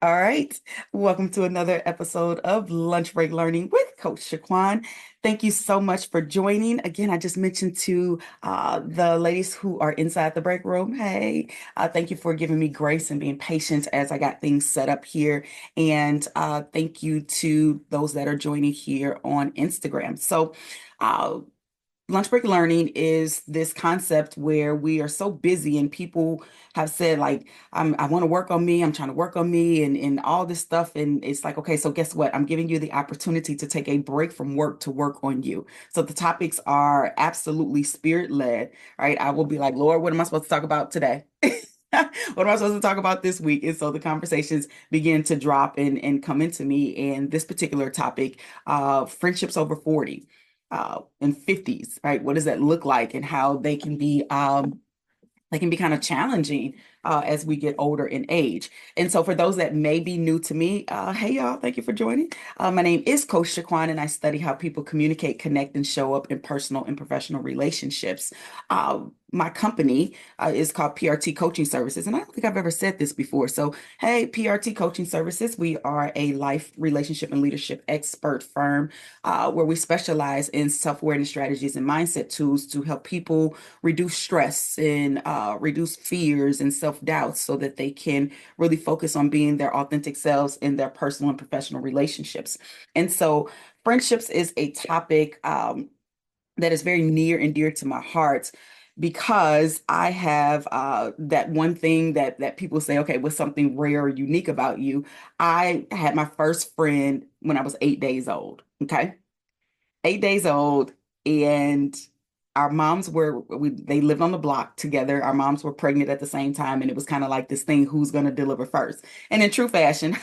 All right. Welcome to another episode of Lunch Break Learning with Coach Shaquan. Thank you so much for joining. Again, I just mentioned to the ladies who are inside the break room, hey, thank you for giving me grace and being patient as I got things set up here. And thank you to those that are joining here on Instagram. Uh, Lunch break learning is this concept where we are so busy and people have said like, I want to work on me. I'm trying to work on me and all this stuff. And it's like, okay, so guess what? I'm giving you the opportunity to take a break from work to work on you. So the topics are absolutely spirit led, right? I will be like, Lord, what am I supposed to talk about today? What am I supposed to talk about this week? And so the conversations begin to drop and come into me. And this particular topic, friendships over 40 and 50's, right? What does that look like and how they can be kind of challenging as we get older in age. And so for those that may be new to me, hey y'all, thank you for joining. My name is Coach Shaquan and I study how people communicate, connect, and show up in personal and professional relationships. My company is called PRT Coaching Services, and I don't think I've ever said this before. So, hey, PRT Coaching Services, we are a life, relationship, and leadership expert firm where we specialize in self-awareness strategies and mindset tools to help people reduce stress and reduce fears and self-doubts so that they can really focus on being their authentic selves in their personal and professional relationships. And so, friendships is a topic that is very near and dear to my heart because I have that one thing that people say, okay, what's something rare or unique about you? I had my first friend when I was 8 days old. Okay, 8 days old, and our moms they lived on the block together. Our moms were pregnant at the same time, and it was kind of like this thing, who's going to deliver first? And in true fashion,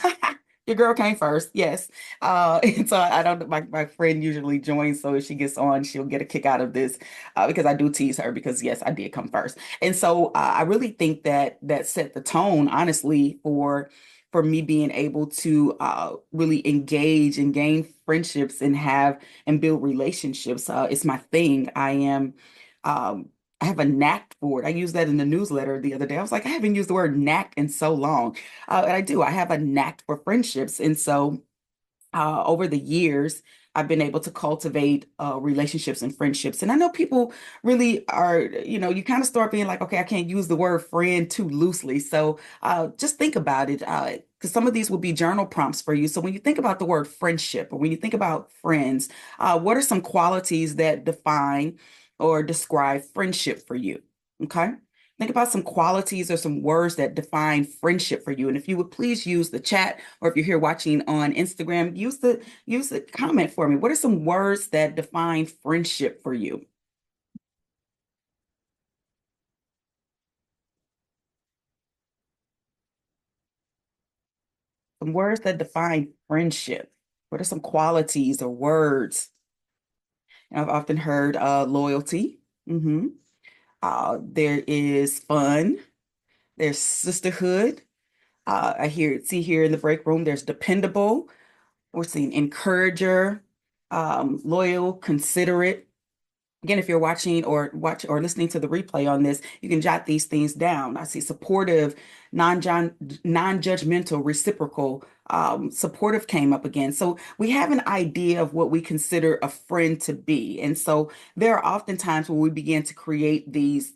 your girl came first, yes. And so I don't, my friend usually joins, so if she gets on, she'll get a kick out of this because I do tease her because yes, I did come first. And so I really think that set the tone, honestly, for me being able to really engage and gain friendships and have and build relationships. It's my thing. I have a knack for it. I used that in the newsletter the other day. I was like, I haven't used the word knack in so long. And I do. I have a knack for friendships. And so over the years, I've been able to cultivate relationships and friendships. And I know people really are, you kind of start being like, okay, I can't use the word friend too loosely. So just think about it. Because some of these will be journal prompts for you. So when you think about the word friendship or when you think about friends, what are some qualities that define or describe friendship for you? Okay. Think about some qualities or some words that define friendship for you. And if you would please use the chat, or if you're here watching on Instagram, use the comment for me. What are some words that define friendship for you? Some words that define friendship. What are some qualities or words? And I've often heard loyalty. hmm there is fun. There's sisterhood. See here in the break room, there's dependable. We're seeing encourager, loyal, considerate. Again, if you're watch or listening to the replay on this, you can jot these things down. I see supportive, non-judgmental, reciprocal, supportive came up again. So we have an idea of what we consider a friend to be. And so there are often times when we begin to create these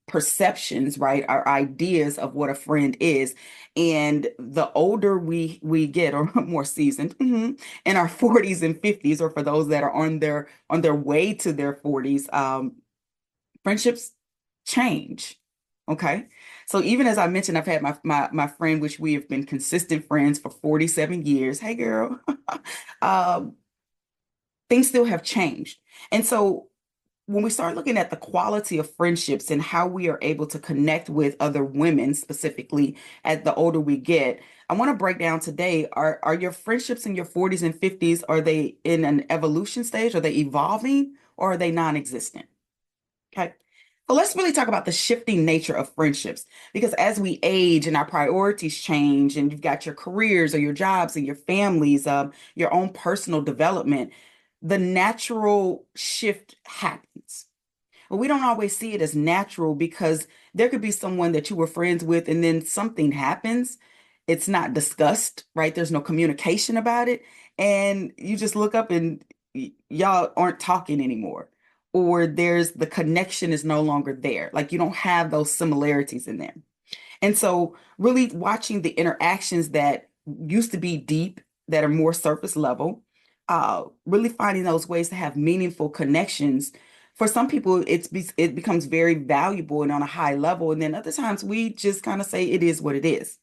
perceptions, right? Our ideas of what a friend is. And the older we get, or more seasoned, in our 40's and 50's, or for those that are on their way to their 40's, friendships change. Okay. So even as I mentioned, I've had my friend, which we have been consistent friends for 47 years. Hey girl. um, things still have changed. And so when we start looking at the quality of friendships and how we are able to connect with other women specifically as the older we get, I want to break down today, are your friendships in your 40's and 50's, are they in an evolution stage? Are they evolving or are they non-existent? Okay. So let's really talk about the shifting nature of friendships because as we age and our priorities change and you've got your careers or your jobs and your families, your own personal development, the natural shift happens. But we don't always see it as natural because there could be someone that you were friends with and then something happens It's not discussed, right? There's no communication about it. And you just look up and y'all aren't talking anymore. Or there's the connection is no longer there. Like you don't have those similarities in there. And so, really watching the interactions that used to be deep, that are more surface level, really finding those ways to have meaningful connections. For some people, it becomes very valuable and on a high level, and then other times we just kind of say it is what it is.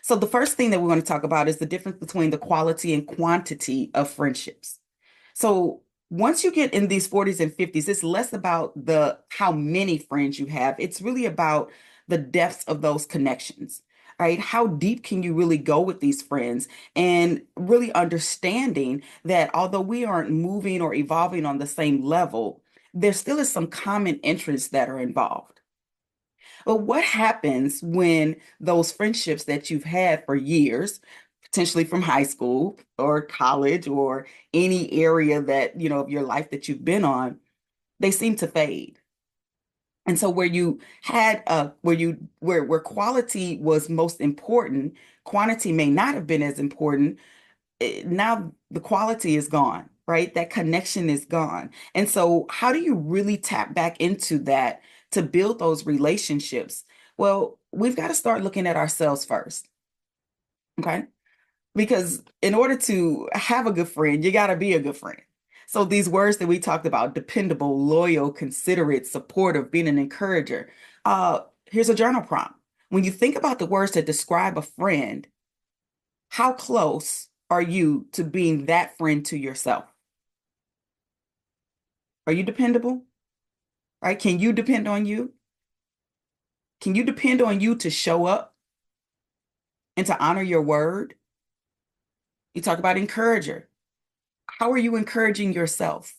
So, the first thing that we're going to talk about is the difference between the quality and quantity of friendships. So once you get in these 40s and 50s, it's less about the how many friends you have. It's really about the depths of those connections, right? How deep can you really go with these friends? And really understanding that although we aren't moving or evolving on the same level, there still is some common interests that are involved. But what happens when those friendships that you've had for years, potentially from high school or college or any area that, of your life that you've been on, they seem to fade. And so where you had where quality was most important, quantity may not have been as important. Now the quality is gone, right? That connection is gone. And so, how do you really tap back into that to build those relationships? Well, we've got to start looking at ourselves first, okay? Because in order to have a good friend, you got to be a good friend. So, these words that we talked about dependable, loyal, considerate, supportive, being an encourager. Here's a journal prompt. When you think about the words that describe a friend, how close are you to being that friend to yourself? Are you dependable? Right? Can you depend on you? Can you depend on you to show up and to honor your word? You talk about encourager. How are you encouraging yourself?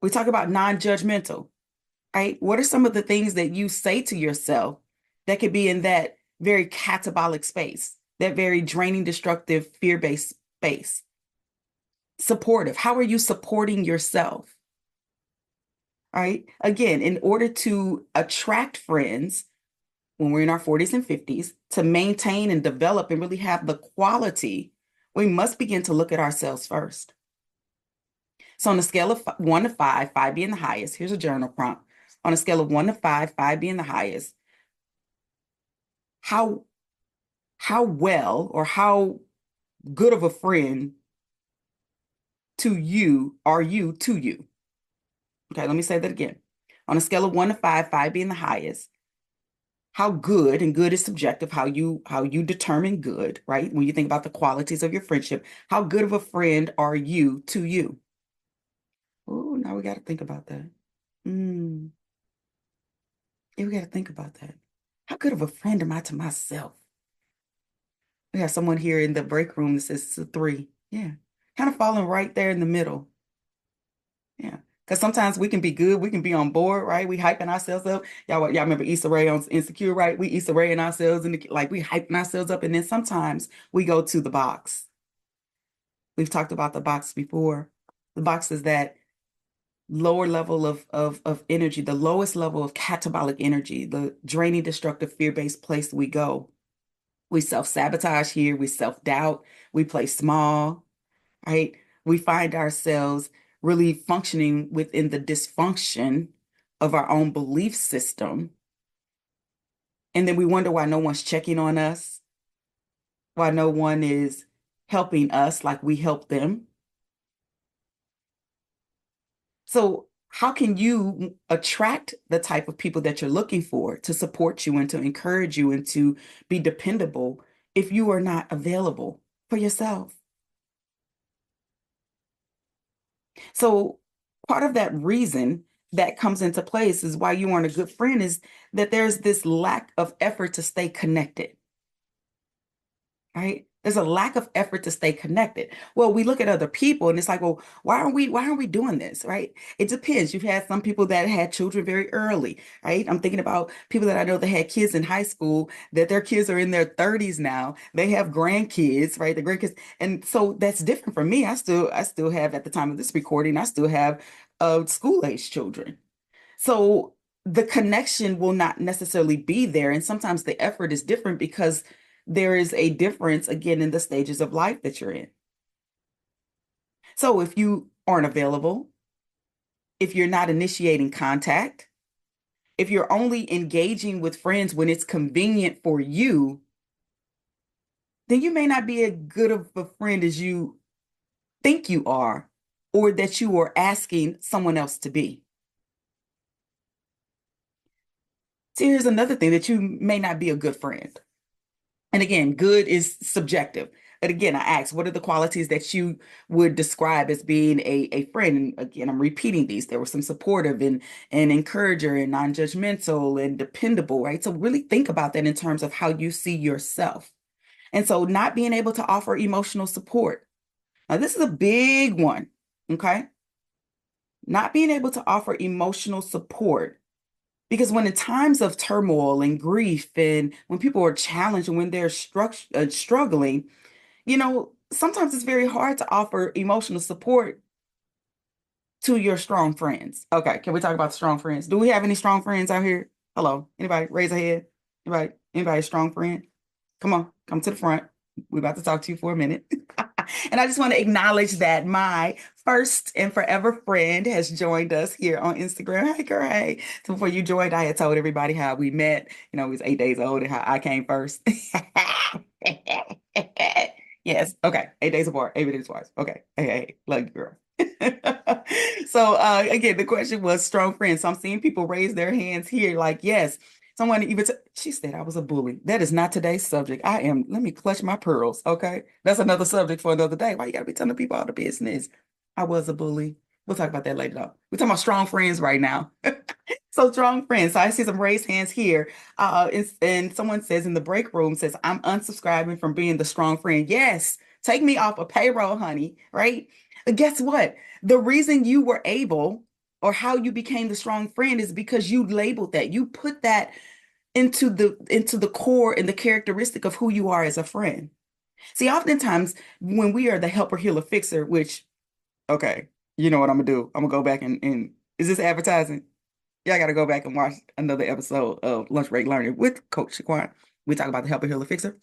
We talk about non-judgmental, right? What are some of the things that you say to yourself that could be in that very catabolic space, that very draining, destructive, fear-based space? Supportive. How are you supporting yourself? Right? Again, in order to attract friends when we're in our 40s and 50s, to maintain and develop and really have the quality, we must begin to look at ourselves first. So, on a scale of 1 to 5, 5 being the highest, here's a journal prompt. On a scale of 1 to 5, 5 being the highest, how well or how good of a friend to you are you to you? Okay, let me say that again. On a scale of 1 to 5, 5 being the highest, how good, and good is subjective, how you determine good, right? When you think about the qualities of your friendship, how good of a friend are you to you? Oh, now we got to think about that. Mm, yeah, we got to think about that. How good of a friend am I to myself? We have someone here in the break room that says it's a 3. Yeah, kind of falling right there in the middle. Yeah. Because sometimes we can be good, we can be on board, right? We hyping ourselves up. Y'all remember Issa Rae on Insecure, right? We Issa Rae in ourselves and like we hyping ourselves up, and then sometimes we go to the box. We've talked about the box before. The box is that lower level of energy, the lowest level of catabolic energy, the draining, destructive, fear-based place we go. We self-sabotage here, we self-doubt, we play small, right? We find ourselves really functioning within the dysfunction of our own belief system. And then we wonder why no one's checking on us, why no one is helping us like we help them. So, how can you attract the type of people that you're looking for to support you and to encourage you and to be dependable if you are not available for yourself? So part of that reason that comes into place is why you aren't a good friend is that there's this lack of effort to stay connected, right? There's a lack of effort to stay connected. Well, we look at other people and it's like, well, why aren't we doing this, right? It depends. You've had some people that had children very early, right? I'm thinking about people that I know that had kids in high school, that their kids are in their 30s now. They have grandkids, right? The grandkids. And so that's different from me. I still have at the time of this recording, I still have school age children. So the connection will not necessarily be there. And sometimes the effort is different because there is a difference, again, in the stages of life that you're in. So if you aren't available, if you're not initiating contact, if you're only engaging with friends when it's convenient for you, then you may not be as good of a friend as you think you are, or that you are asking someone else to be. So here's another thing that you may not be a good friend. And again, good is subjective. But again, I asked, what are the qualities that you would describe as being a friend? And again, I'm repeating these. There were some supportive and encourager and non-judgmental and dependable, right? So really think about that in terms of how you see yourself. And so not being able to offer emotional support. Now, this is a big one, okay? Not being able to offer emotional support. Because when in times of turmoil and grief, and when people are challenged and when they're struggling, sometimes it's very hard to offer emotional support to your strong friends. Okay, can we talk about the strong friends? Do we have any strong friends out here? Hello, anybody? Raise a hand. Anybody a strong friend? Come on, come to the front. We're about to talk to you for a minute. And I just want to acknowledge that my first and forever friend has joined us here on Instagram. Hey, girl, hey. So before you joined, I had told everybody how we met. It was 8 days old and how I came first. Yes. Okay. 8 days apart. 8 days apart. Okay. Hey, love you, girl. So again, the question was strong friends. So I'm seeing people raise their hands here, like, yes. Someone even she said I was a bully. That is not today's subject. Let me clutch my pearls. Okay. That's another subject for another day. Why you gotta be telling people all the business? I was a bully. We'll talk about that later though. We're talking about strong friends right now. So strong friends. So I see some raised hands here. And someone says in the break room says, I'm unsubscribing from being the strong friend. Yes, take me off a payroll, honey. Right? But guess what? The reason you were able or how you became the strong friend is because you labeled that. You put that into the core and the characteristic of who you are as a friend. See, oftentimes when we are the helper, healer, fixer, which, okay, you know what I'm gonna do? I'm gonna go back and is this advertising? Y'all got to go back and watch another episode of Lunch Break Learning with Coach Shaquan. We talk about the helper, healer, fixer.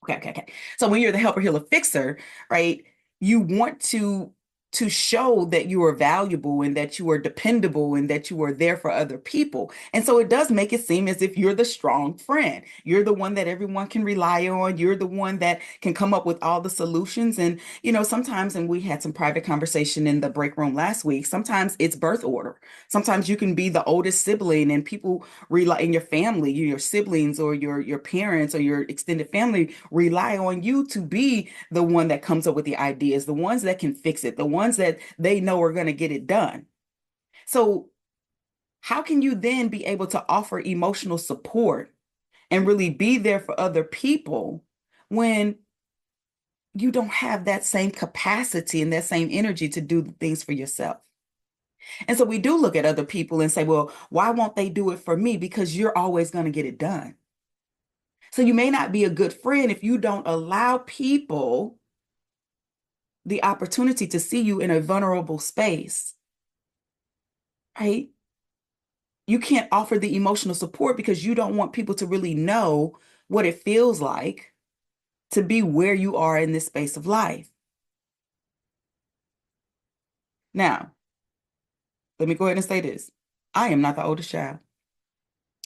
Okay. So when you're the helper, healer, fixer, right, you want to show that you are valuable and that you are dependable and that you are there for other people. And so it does make it seem as if you're the strong friend. You're the one that everyone can rely on. You're the one that can come up with all the solutions. And, sometimes, and we had some private conversation in the break room last week, sometimes it's birth order. Sometimes you can be the oldest sibling and people rely in your family, your siblings or your parents or your extended family rely on you to be the one that comes up with the ideas, the ones that can fix it, the ones that they know are going to get it done. So how can you then be able to offer emotional support and really be there for other people when you don't have that same capacity and that same energy to do the things for yourself? And so we do look at other people and say, well, why won't they do it for me? Because you're always going to get it done. So you may not be a good friend if you don't allow people the opportunity to see you in a vulnerable space, right? You can't offer the emotional support because you don't want people to really know what it feels like to be where you are in this space of life. Now, let me go ahead and say this. I am not the oldest child.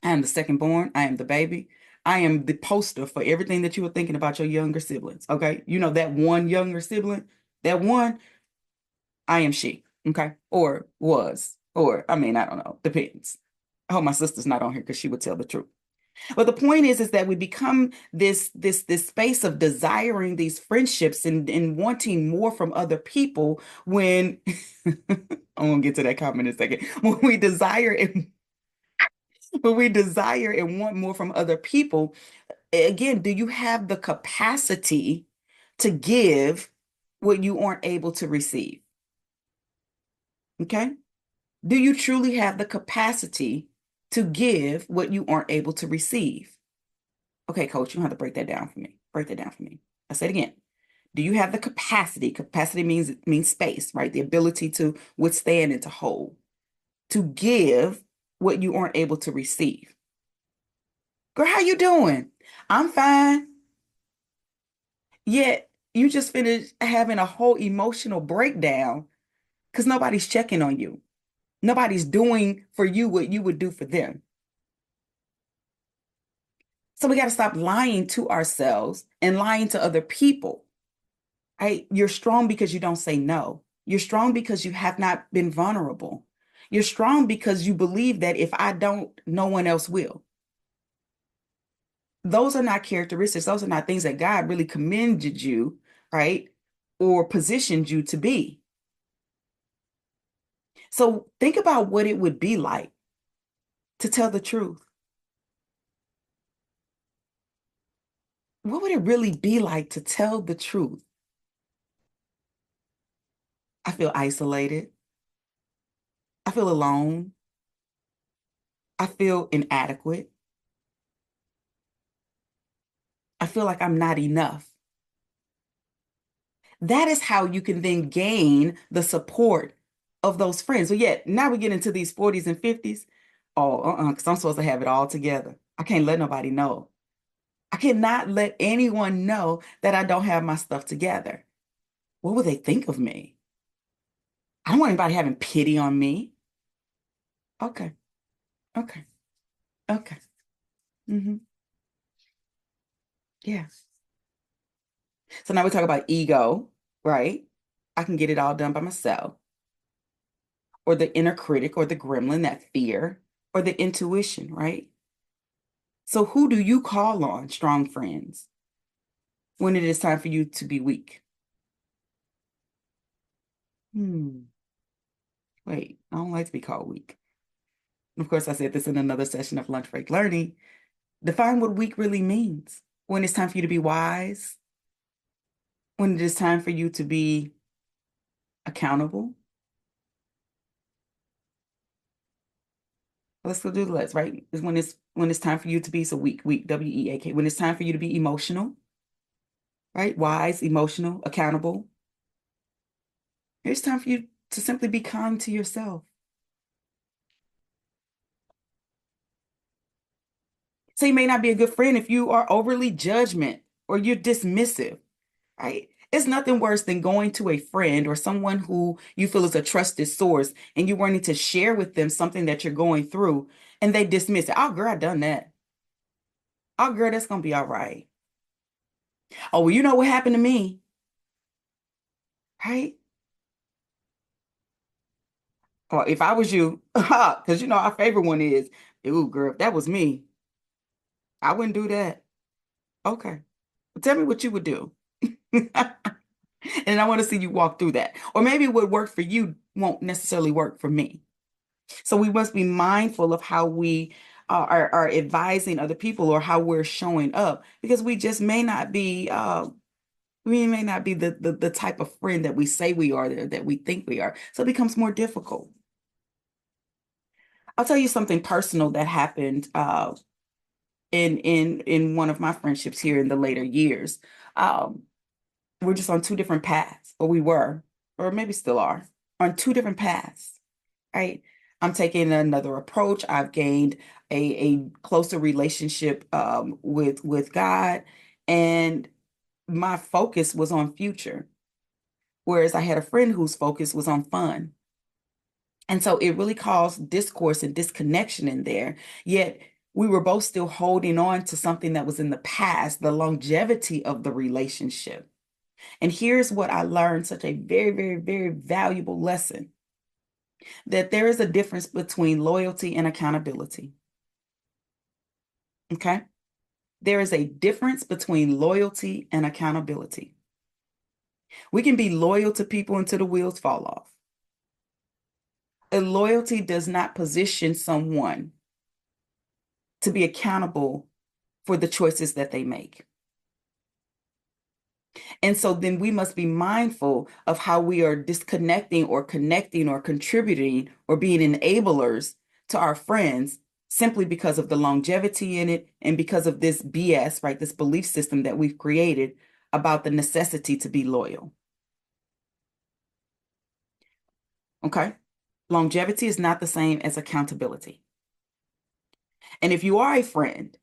I am the second born. I am the baby. I am the poster for everything that you were thinking about your younger siblings. Okay. You know, that one younger sibling, that one, I am she. Okay. Or was. Or, I mean, I don't know. Depends. I hope my sister's not on here because she would tell the truth. But the point is that we become this space of desiring these friendships and wanting more from other people when I'm gonna get to that comment in a second. When we desire and want more from other people, again, do you have the capacity to give what you aren't able to receive? Okay. Do you truly have the capacity to give what you aren't able to receive? Okay, coach, you don't have to break that down for me. Break that down for me. I said again. Do you have the capacity? Capacity means space, right? The ability to withstand and to hold, to give what you aren't able to receive. Girl, how you doing? I'm fine. Yet you just finished having a whole emotional breakdown because nobody's checking on you. Nobody's doing for you what you would do for them. So we got to stop lying to ourselves and lying to other people. Right? You're strong because you don't say no. You're strong because you have not been vulnerable. You're strong because you believe that if I don't, no one else will. Those are not characteristics. Those are not things that God really commended you, right? Or positioned you to be. So think about what it would be like to tell the truth. What would it really be like to tell the truth? I feel isolated. I feel alone. I feel inadequate. I feel like I'm not enough. That is how you can then gain the support of those friends. So yet now we get into these 40s and 50s. Oh, because I'm supposed to have it all together. I can't let nobody know. I cannot let anyone know that I don't have my stuff together. What will they think of me? I don't want anybody having pity on me. Okay, okay, okay. Hmm. Yeah. So now we talk about ego, right? I can get it all done by myself, or the inner critic, or the gremlin, that fear, or the intuition, right? So who do you call on, strong friends, when it is time for you to be weak? Hmm. Wait, I don't like to be called weak. Of course, I said this in another session of lunch break learning. Define what weak really means. When it's time for you to be wise, when it is time for you to be accountable. Let's go do the list, right? Is when it's time for you to be so weak, weak, weak. When it's time for you to be emotional, right? Wise, emotional, accountable. It's time for you to simply be kind to yourself. So you may not be a good friend if you are overly judgment or you're dismissive, right? It's nothing worse than going to a friend or someone who you feel is a trusted source and you wanting to share with them something that you're going through and they dismiss it. Oh, girl, I done that. Oh, girl, that's gonna be all right. Oh, well, you know what happened to me, right? Or if I was you, because you know our favorite one is, ooh, girl, if that was me, I wouldn't do that. Okay. Well, tell me what you would do. And I want to see you walk through that. Or maybe what worked for you won't necessarily work for me. So we must be mindful of how we are advising other people or how we're showing up because we just may not be we may not be the type of friend that we say we are that we think we are. So it becomes more difficult. I'll tell you something personal that happened in one of my friendships here in the later years. Um, we're just on two different paths, or we were, or maybe still are, on two different paths, right? I'm taking another approach. I've gained a closer relationship with God, and my focus was on future, whereas I had a friend whose focus was on fun. And so it really caused discourse and disconnection in there. Yet we were both still holding on to something that was in the past, the longevity of the relationship. And here's what I learned, such a very, very, very valuable lesson, that there is a difference between loyalty and accountability. Okay? There is a difference between loyalty and accountability. We can be loyal to people until the wheels fall off. A loyalty does not position someone to be accountable for the choices that they make. And so then we must be mindful of how we are disconnecting or connecting or contributing or being enablers to our friends simply because of the longevity in it and because of this BS, right? This belief system that we've created about the necessity to be loyal. Okay. Longevity is not the same as accountability. And if you are a friend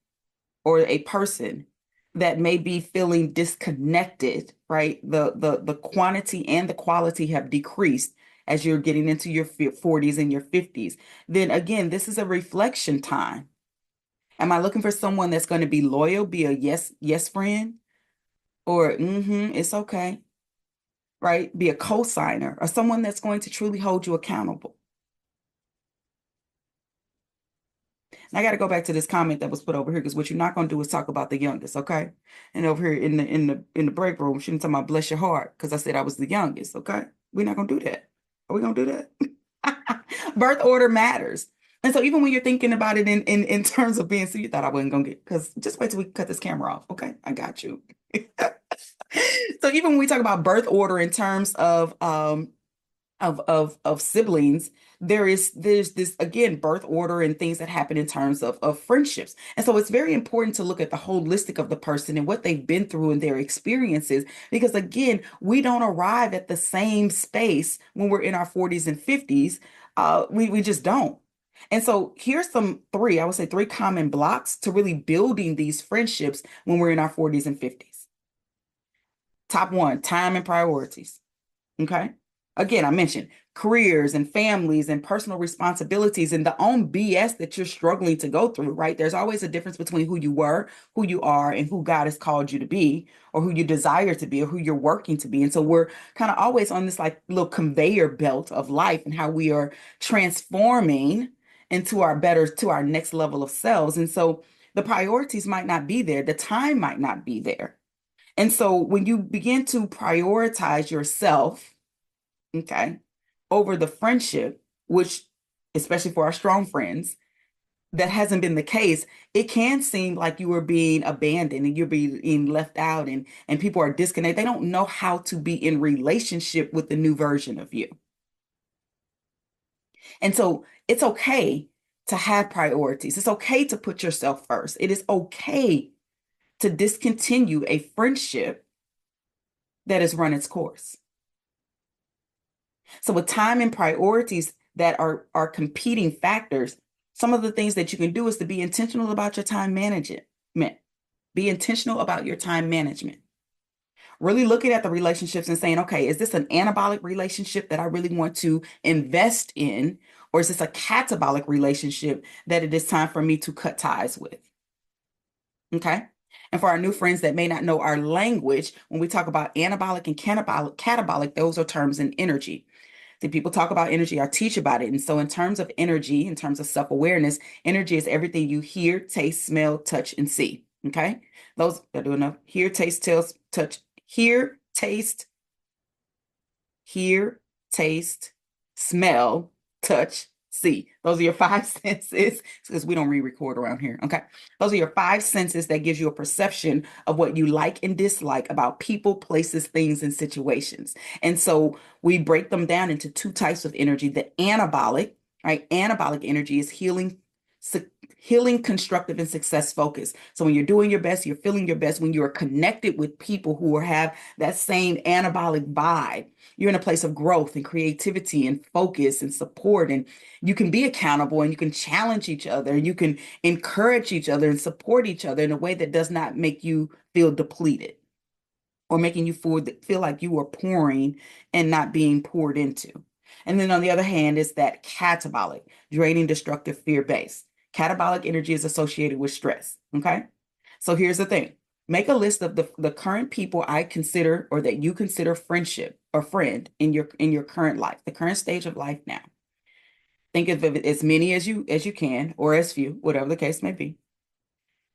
or a person that may be feeling disconnected, right? The quantity and the quality have decreased as you're getting into your 40s and your 50s. Then again, this is a reflection time. Am I looking for someone that's going to be loyal, be a yes friend, or it's okay, right? Be a co-signer or someone that's going to truly hold you accountable. And I got to go back to this comment that was put over here because what you're not going to do is talk about the youngest, okay? And over here in the break room, she didn't talk about bless your heart because I said I was the youngest, okay? We're not going to do that. Are we going to do that? Birth order matters. And so even when you're thinking about it in terms of being, so you thought I wasn't going to get, because just wait till we cut this camera off, okay? I got you. So even when we talk about birth order in terms of siblings, there's this again birth order and things that happen in terms of friendships. And so it's very important to look at the holistic of the person and what they've been through and their experiences, because again, we don't arrive at the same space when we're in our 40s and 50s. We just don't. And so here's I would say three common blocks to really building these friendships when we're in our 40s and 50s. Top one, time and priorities. Okay. Again, I mentioned careers and families and personal responsibilities and the own BS that you're struggling to go through, right? There's always a difference between who you were, who you are, and who God has called you to be, or who you desire to be, or who you're working to be. And so we're kind of always on this like little conveyor belt of life and how we are transforming into our next level of selves. And so the priorities might not be there, the time might not be there. And so when you begin to prioritize yourself, okay, over the friendship, which, especially for our strong friends, that hasn't been the case, it can seem like you are being abandoned and you're being left out and people are disconnected. They don't know how to be in relationship with the new version of you. And so it's okay to have priorities. It's okay to put yourself first. It is okay to discontinue a friendship that has run its course. So with time and priorities that are competing factors, some of the things that you can do is to be intentional about your time management. Be intentional about your time management. Really looking at the relationships and saying, okay, is this an anabolic relationship that I really want to invest in? Or is this a catabolic relationship that it is time for me to cut ties with? Okay. And for our new friends that may not know our language, when we talk about anabolic and catabolic, those are terms in energy. See, people talk about energy, I teach about it. And so in terms of energy, in terms of self-awareness, energy is everything you hear, taste, smell, touch, and see. Okay. Those are doing enough. Hear, taste, smell, touch, see. Those are your five senses, because we don't re-record around here. Okay. Those are your five senses that gives you a perception of what you like and dislike about people, places, things, and situations. And so we break them down into two types of energy. The anabolic, right? Anabolic energy is healing, constructive, and success focused. So when you're doing your best, you're feeling your best, when you are connected with people who have that same anabolic vibe, you're in a place of growth and creativity and focus and support. And you can be accountable and you can challenge each other. You can encourage each other and support each other in a way that does not make you feel depleted or making you feel like you are pouring and not being poured into. And then on the other hand is that catabolic, draining, destructive, fear-based. Catabolic energy is associated with stress. Okay. So here's the thing. Make a list of the current people I consider or that you consider friendship or friend in your current life, the current stage of life now. Think of it as many as you can or as few, whatever the case may be.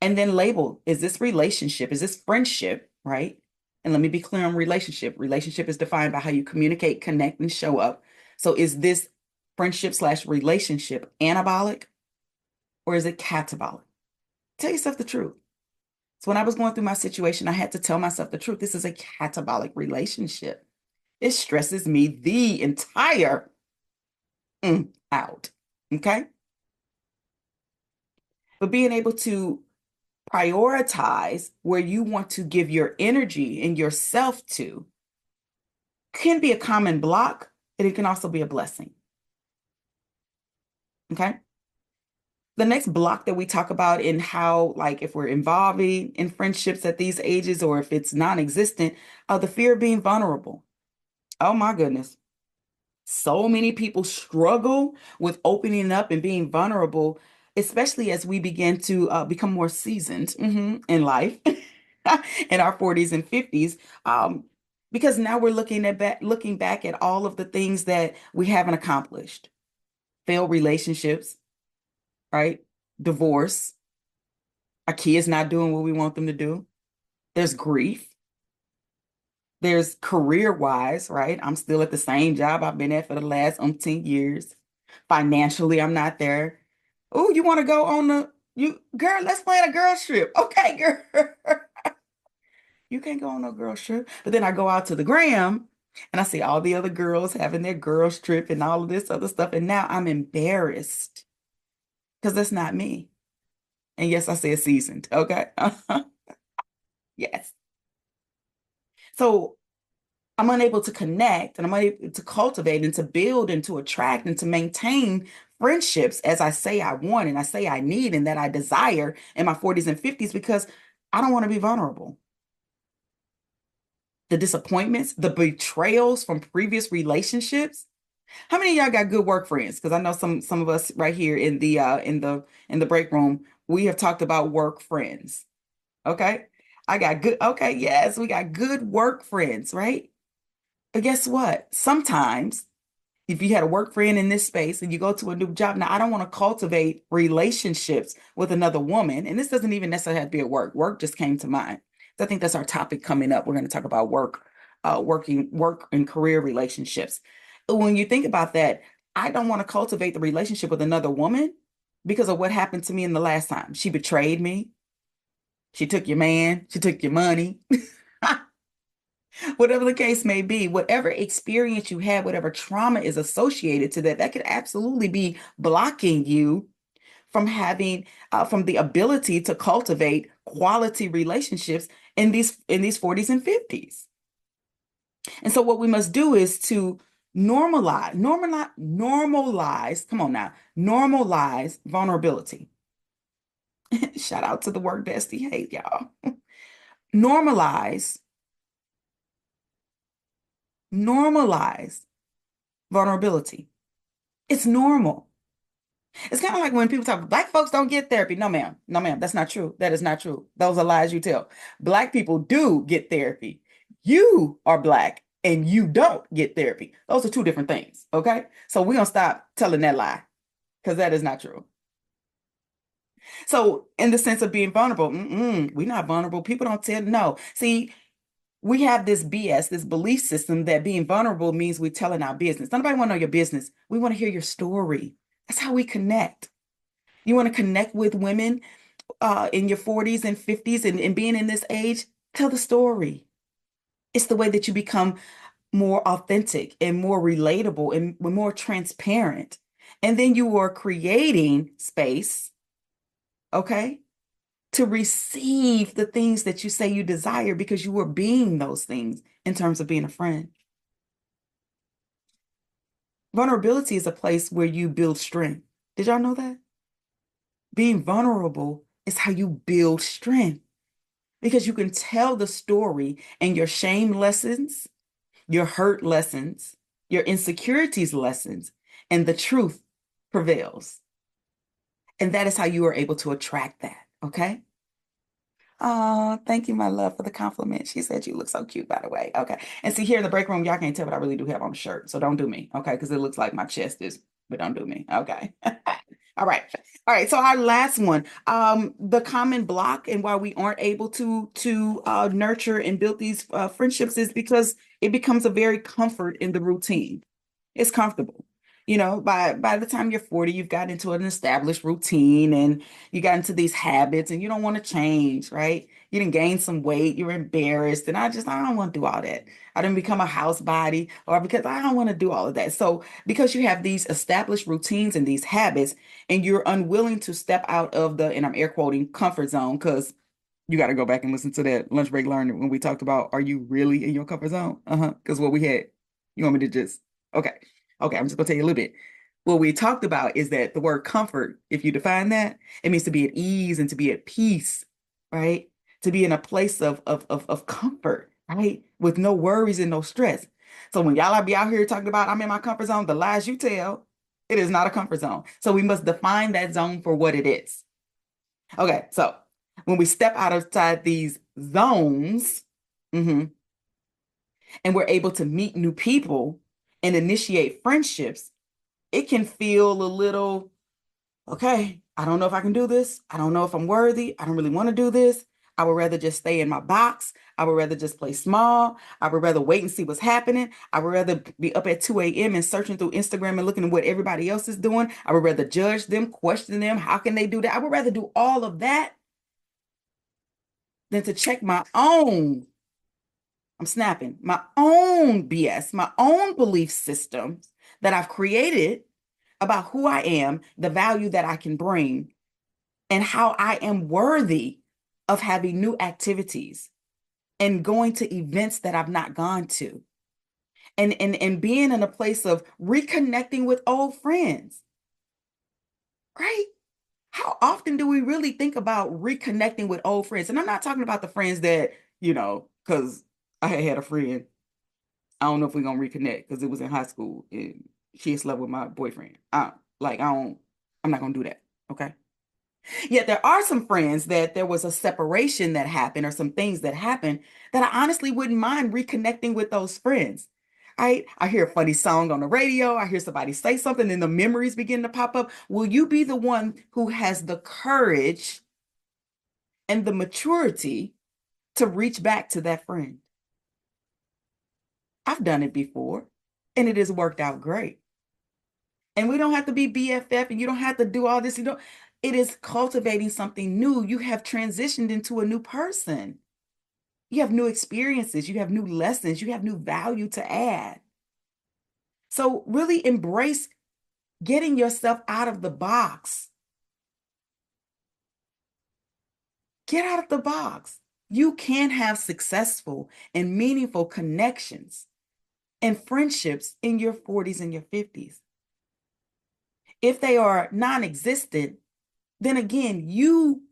And then label, is this relationship, is this friendship, right? And let me be clear on relationship. Relationship is defined by how you communicate, connect, and show up. So is this friendship/relationship anabolic or is it catabolic? Tell yourself the truth. So when I was going through my situation, I had to tell myself the truth. This is a catabolic relationship. It stresses me the entire out. Okay. But being able to prioritize where you want to give your energy and yourself to can be a common block, and it can also be a blessing. Okay. The next block that we talk about in how, like, if we're involving in friendships at these ages or if it's non-existent, the fear of being vulnerable. Oh my goodness. So many people struggle with opening up and being vulnerable, especially as we begin to become more seasoned in life in our 40s and 50s. Because now we're looking back at all of the things that we haven't accomplished. Failed relationships, right? Divorce, our kids not doing what we want them to do. There's grief. There's career wise, right? I'm still at the same job I've been at for the last umpteen years. Financially, I'm not there. Oh, you want to go on you girl, let's plan a girls trip. Okay, girl. You can't go on no girls trip. But then I go out to the gram and I see all the other girls having their girls trip and all of this other stuff. And now I'm embarrassed because that's not me. And yes, I said seasoned. Okay. Yes. So I'm unable to connect and I'm unable to cultivate and to build and to attract and to maintain friendships as I say I want and I say I need and that I desire in my 40s and 50s because I don't want to be vulnerable. The disappointments, the betrayals from previous relationships. How many of y'all got good work friends? Because I know some of us right here in the break room, we have talked about work friends. Okay. I got good, okay, yes, we got good work friends, right? But guess what? Sometimes if you had a work friend in this space and you go to a new job, now I don't want to cultivate relationships with another woman. And this doesn't even necessarily have to be at work. Work just came to mind. So I think that's our topic coming up. We're going to talk about work and career relationships. When you think about that, I don't want to cultivate the relationship with another woman because of what happened to me in the last time. She betrayed me. She took your man. She took your money. Whatever the case may be, whatever experience you had, whatever trauma is associated to that, that could absolutely be blocking you from having, from the ability to cultivate quality relationships in these 40s and 50s. And so what we must do is to normalize, come on now, normalize vulnerability. Shout out to the work bestie. Hey, y'all. Normalize, normalize vulnerability. It's normal. It's kind of like when people talk, Black folks don't get therapy. No, ma'am. No, ma'am. That's not true. That is not true. Those are lies you tell. Black people do get therapy. You are Black and you don't get therapy. Those are two different things. Okay. So we're going to stop telling that lie because that is not true. So, in the sense of being vulnerable, we're not vulnerable. People don't tell, no. See, we have this BS, this belief system that being vulnerable means we're telling our business. Nobody want to know your business. We want to hear your story. That's how we connect. You want to connect with women in your 40s and 50s and being in this age? Tell the story. It's the way that you become more authentic and more relatable and more transparent. And then you are creating space, okay, to receive the things that you say you desire because you are being those things in terms of being a friend. Vulnerability is a place where you build strength. Did y'all know that? Being vulnerable is how you build strength because you can tell the story and your shame lessons, your hurt lessons, your insecurities lessons, and the truth prevails. And that is how you are able to attract that. Okay. Oh, thank you, my love, for the compliment. She said you look so cute, by the way. Okay. And see, here in the break room, y'all can't tell, but I really do have on a shirt. So don't do me. Okay. Because it looks like my chest is, but don't do me. Okay. All right. All right. So our last one, the common block and why we aren't able to nurture and build these friendships is because it becomes a very comfort in the routine. It's comfortable. You know, by the time you're 40, you've got into an established routine and you got into these habits and you don't want to change, right? You didn't gain some weight, you're embarrassed, and I don't want to do all that. I didn't become a house body or because I don't want to do all of that. So because you have these established routines and these habits, and you're unwilling to step out of the, and I'm air quoting, comfort zone, because you got to go back and listen to that lunch break learning when we talked about, are you really in your comfort zone? Because what we had, you want me to just, okay. Okay, I'm just gonna tell you a little bit. What we talked about is that the word comfort, if you define that, it means to be at ease and to be at peace, right? To be in a place of comfort, right? With no worries and no stress. So when y'all be out here talking about I'm in my comfort zone, the lies you tell, it is not a comfort zone. So we must define that zone for what it is. Okay, so when we step outside these zones, mhm, and we're able to meet new people and initiate friendships, it can feel a little, okay, I don't know if I can do this. I don't know if I'm worthy. I don't really want to do this. I would rather just stay in my box. I would rather just play small. I would rather wait and see what's happening. I would rather be up at 2 a.m. and searching through Instagram and looking at what everybody else is doing. I would rather judge them, question them. How can they do that? I would rather do all of that than to check my own, I'm snapping, my own BS, my own belief systems that I've created about who I am, the value that I can bring, and how I am worthy of having new activities and going to events that I've not gone to, and being in a place of reconnecting with old friends, right? How often do we really think about reconnecting with old friends? And I'm not talking about the friends that, because I had a friend. I don't know if we're gonna reconnect because it was in high school and she had slept with my boyfriend. I'm not gonna do that. Okay. Yet there are some friends that there was a separation that happened or some things that happened that I honestly wouldn't mind reconnecting with those friends. I hear a funny song on the radio. I hear somebody say something and the memories begin to pop up. Will you be the one who has the courage and the maturity to reach back to that friend? I've done it before and it has worked out great. And we don't have to be BFF and you don't have to do all this. It is cultivating something new. You have transitioned into a new person. You have new experiences, you have new lessons, you have new value to add. So really embrace getting yourself out of the box. Get out of the box. You can have successful and meaningful connections and friendships in your 40s and your 50s. If they are non-existent, then again, you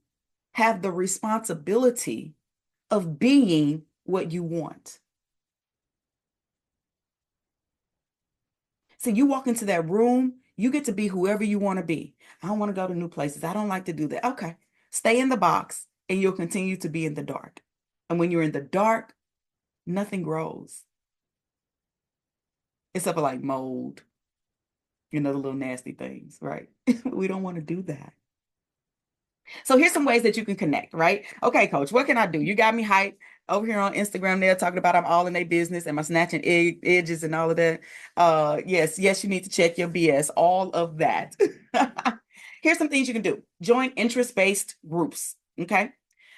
have the responsibility of being what you want. So you walk into that room, you get to be whoever you want to be. I don't want to go to new places. I don't like to do that. Okay. Stay in the box and you'll continue to be in the dark. And when you're in the dark, nothing grows. Except for like mold, the little nasty things, right? We don't want to do that. So here's some ways that you can connect, right? Okay, coach, what can I do? You got me hyped over here on Instagram. They're talking about I'm all in their business. Am I snatching edges and all of that? Yes, you need to check your BS, all of that. Here's some things you can do. Join interest-based groups, okay?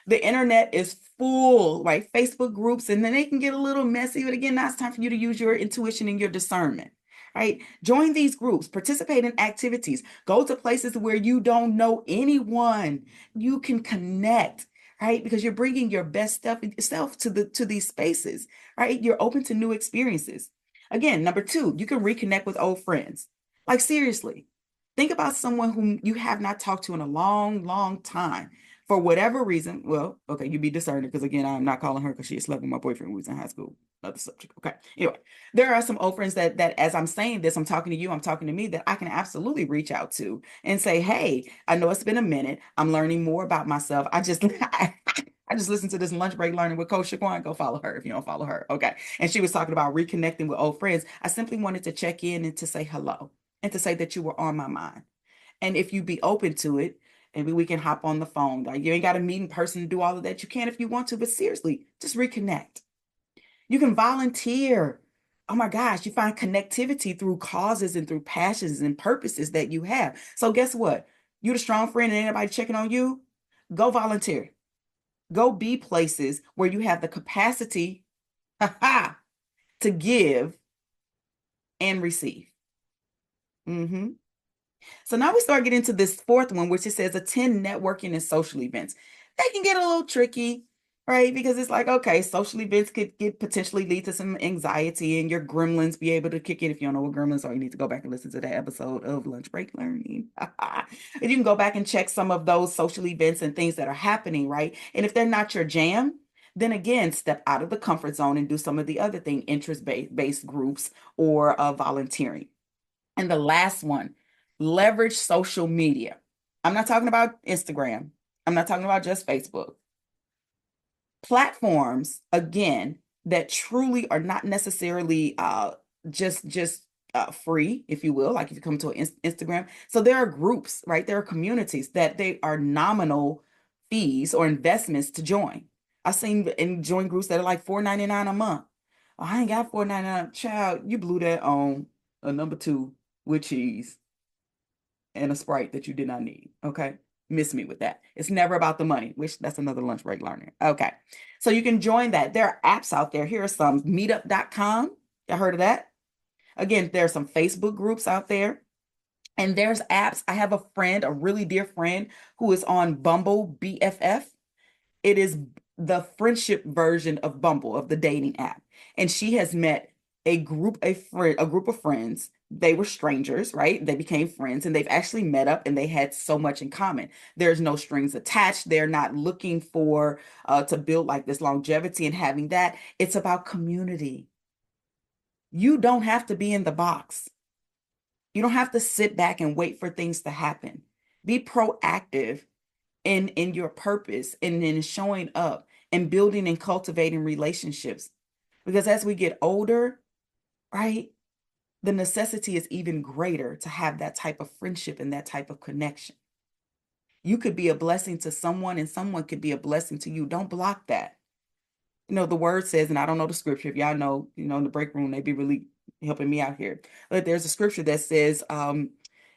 The internet is full, right? Facebook groups, and then they can get a little messy. But again, now it's time for you to use your intuition and your discernment, right? Join these groups, participate in activities, go to places where you don't know anyone. You can connect, right? Because you're bringing your best self to these spaces, right? You're open to new experiences. Again, number 2, you can reconnect with old friends. Like seriously, think about someone whom you have not talked to in a long, long time. For whatever reason, well, okay, you be discerning because again, I'm not calling her because she slept with my boyfriend when we was in high school. Another subject. Okay. Anyway, there are some old friends that as I'm saying this, I'm talking to you, I'm talking to me, that I can absolutely reach out to and say, hey, I know it's been a minute. I'm learning more about myself. I just I just listened to this lunch break learning with Coach Shaquan. Go follow her if you don't follow her. Okay. And she was talking about reconnecting with old friends. I simply wanted to check in and to say hello and to say that you were on my mind. And if you be open to it, maybe we can hop on the phone. Like you ain't got to meet in person to do all of that. You can if you want to, but seriously, just reconnect. You can volunteer. Oh my gosh, you find connectivity through causes and through passions and purposes that you have. So guess what? You the strong friend and anybody checking on you, go volunteer. Go be places where you have the capacity to give and receive. Mm-hmm. So now we start getting to this fourth one, which it says attend networking and social events. They can get a little tricky. right? Because it's like, okay, social events could get potentially lead to some anxiety and your gremlins be able to kick in. If you don't know what gremlins are, you need to go back and listen to that episode of Lunch Break Learning. And you can go back and check some of those social events and things that are happening, right? And if they're not your jam, then again, step out of the comfort zone and do some of the other thing, interest-based groups or volunteering. And the last one, leverage social media. I'm not talking about Instagram. I'm not talking about just Facebook. Platforms, again, that truly are not necessarily just free, if you will, like if you come to an Instagram. So there are groups, right? There are communities that they are nominal fees or investments to join. I've seen and join groups that are like $4.99 a month. Oh, I ain't got $4.99. Child, you blew that on a number two with cheese and a Sprite that you did not need. Okay. Miss me with that. It's never about the money, which that's another lunch break learning. Okay. So you can join that. There are apps out there. Here are some meetup.com. You heard of that? Again, there's some Facebook groups out there. And there's apps. I have a friend, a really dear friend, who is on Bumble BFF. It is the friendship version of Bumble, of the dating app. And she has met a group of friends. They were strangers, right? They became friends and they've actually met up and they had so much in common. There's no strings attached. They're not looking for to build like this longevity and having that. It's about community. You don't have to be in the box. You don't have to sit back and wait for things to happen. Be proactive in your purpose and in showing up and building and cultivating relationships. Because as we get older, right, the necessity is even greater to have that type of friendship and that type of connection. You could be a blessing to someone and someone could be a blessing to you. Don't block that. The word says, and I don't know the scripture. If y'all know, in the break room, they be really helping me out here. But there's a scripture that says, and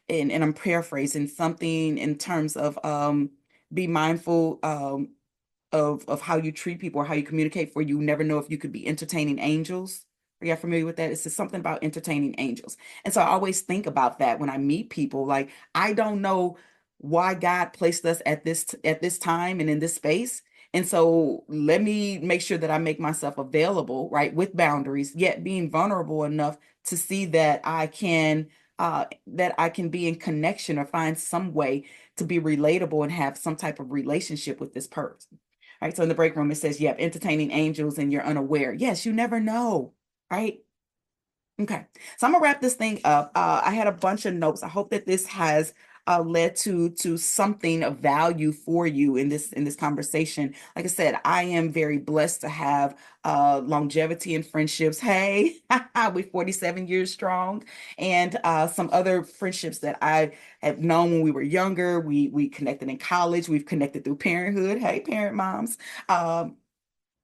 I'm paraphrasing something in terms of be mindful of how you treat people or how you communicate, for you never know if you could be entertaining angels. Are you familiar with that? It's just something about entertaining angels. And so I always think about that when I meet people. Like, I don't know why God placed us at this time and in this space. And so let me make sure that I make myself available, right, with boundaries, yet being vulnerable enough to see that I can be in connection or find some way to be relatable and have some type of relationship with this person. Right. So in the break room, it says you have entertaining angels and you're unaware. Yes, you never know. Right. Okay. So I'm gonna wrap this thing up. I had a bunch of notes. I hope that this has led to something of value for you in this conversation. Like I said, I am very blessed to have longevity in friendships. Hey, we're 47 years strong, and some other friendships that I have known when we were younger. We connected in college. We've connected through parenthood. Hey, parent moms.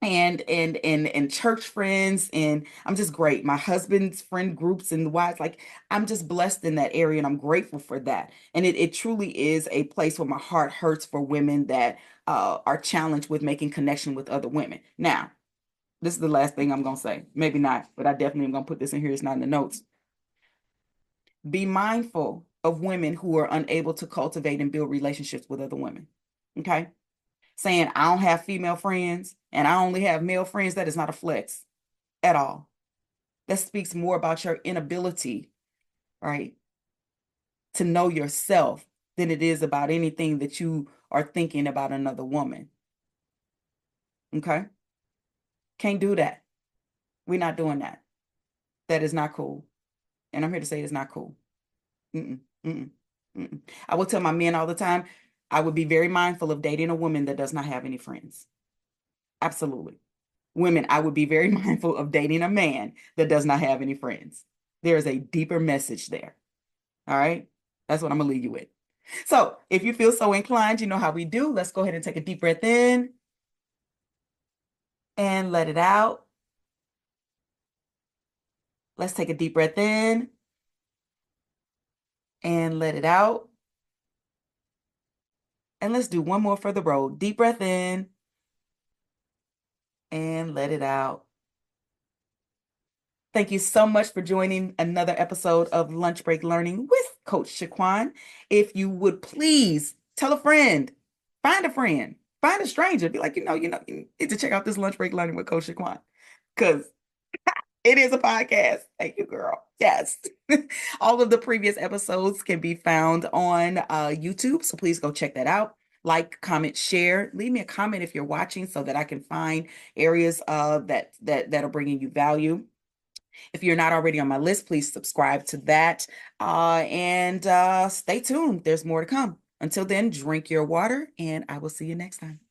And church friends, and I'm just great. My husband's friend groups and the wives, like, I'm just blessed in that area and I'm grateful for that. And it truly is a place where my heart hurts for women that are challenged with making connection with other women. Now, this is the last thing I'm gonna say. Maybe not, but I definitely am gonna put this in here. It's not in the notes. Be mindful of women who are unable to cultivate and build relationships with other women. Okay. Saying I don't have female friends and I only have male friends, that is not a flex at all. That speaks more about your inability, right, to know yourself than it is about anything that you are thinking about another woman. Okay? Can't do that. We're not doing that. That is not cool. And I'm here to say it's not cool. Mm-mm, mm-mm, mm-mm. I will tell my men all the time, I would be very mindful of dating a woman that does not have any friends. Absolutely. Women, I would be very mindful of dating a man that does not have any friends. There is a deeper message there. All right. That's what I'm going to leave you with. So if you feel so inclined, you know how we do. Let's go ahead and take a deep breath in and let it out. Let's take a deep breath in and let it out. And let's do one more for the road. Deep breath in and let it out. Thank you so much for joining another episode of Lunch Break Learning with Coach Shaquan. If you would please tell a friend, find a friend, Find a stranger. Be like, you need to check out this lunch break learning with Coach Shaquan. Because it is a podcast. Thank you, girl. Yes. All of the previous episodes can be found on YouTube. So please go check that out. Like, comment, share. Leave me a comment if you're watching so that I can find areas that are bringing you value. If you're not already on my list, please subscribe to that. And stay tuned. There's more to come. Until then, drink your water, and I will see you next time.